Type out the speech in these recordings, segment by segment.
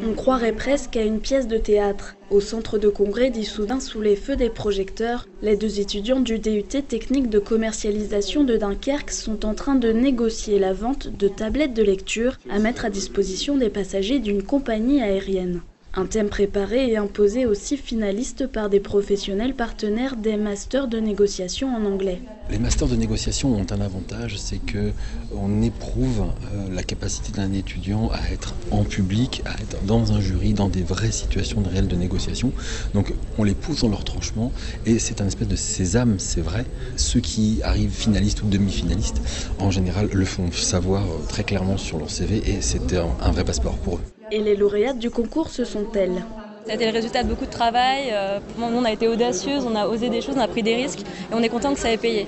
On croirait presque à une pièce de théâtre. Au centre de congrès d'Issoudun, sous les feux des projecteurs, les deux étudiants du DUT technique de commercialisation de Dunkerque sont en train de négocier la vente de tablettes de lecture à mettre à disposition des passagers d'une compagnie aérienne. Un thème préparé et imposé aux 6 finalistes par des professionnels partenaires des masters de négociation en anglais. Les masters de négociation ont un avantage, c'est qu'on éprouve la capacité d'un étudiant à être en public, à être dans un jury, dans des vraies situations réelles de négociation. Donc on les pousse dans leur tranchement et c'est un espèce de sésame, c'est vrai. Ceux qui arrivent finalistes ou demi-finalistes, en général, le font savoir très clairement sur leur CV et c'est un vrai passeport pour eux. Et les lauréates du concours, ce sont elles. Ça a été le résultat de beaucoup de travail. On a été audacieuses, on a osé des choses, on a pris des risques et on est content que ça ait payé.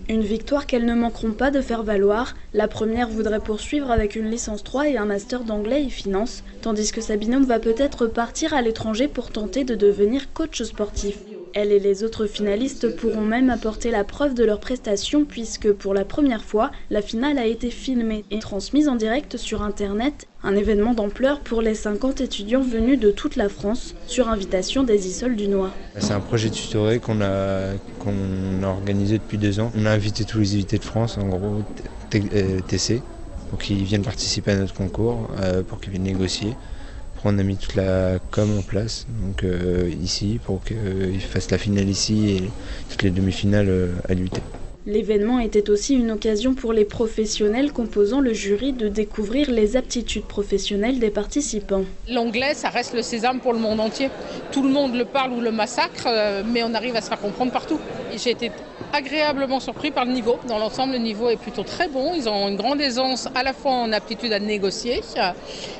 Une victoire qu'elles ne manqueront pas de faire valoir. La première voudrait poursuivre avec une licence 3 et un master d'anglais et finance, tandis que sa binôme va peut-être partir à l'étranger pour tenter de devenir coach sportif. Elle et les autres finalistes pourront même apporter la preuve de leurs prestations puisque pour la première fois, la finale a été filmée et transmise en direct sur Internet, un événement d'ampleur pour les 50 étudiants venus de toute la France sur invitation des Issoles du Noir. C'est un projet tutoré qu'on a organisé depuis 2 ans. On a invité tous les invités de France, en gros TC, pour qu'ils viennent participer à notre concours, pour qu'ils viennent négocier. On a mis toute la com en place donc, ici pour qu'ils fassent la finale ici et toutes les demi-finales à l'UT. L'événement était aussi une occasion pour les professionnels composant le jury de découvrir les aptitudes professionnelles des participants. L'anglais, ça reste le sésame pour le monde entier. Tout le monde le parle ou le massacre, mais on arrive à se faire comprendre partout. J'ai été agréablement surpris par le niveau. Dans l'ensemble, le niveau est plutôt très bon. Ils ont une grande aisance à la fois en aptitude à négocier.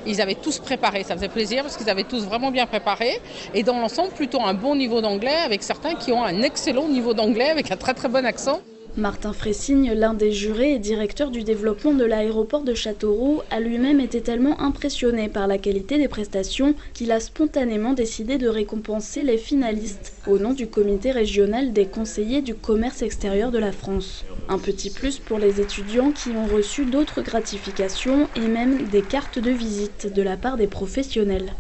Ils avaient tous préparé, ça faisait plaisir parce qu'ils avaient tous vraiment bien préparé. Et dans l'ensemble, plutôt un bon niveau d'anglais avec certains qui ont un excellent niveau d'anglais avec un très très bon accent. Martin Fressigne, l'un des jurés et directeur du développement de l'aéroport de Châteauroux, a lui-même été tellement impressionné par la qualité des prestations qu'il a spontanément décidé de récompenser les finalistes au nom du comité régional des conseillers du commerce extérieur de la France. Un petit plus pour les étudiants qui ont reçu d'autres gratifications et même des cartes de visite de la part des professionnels.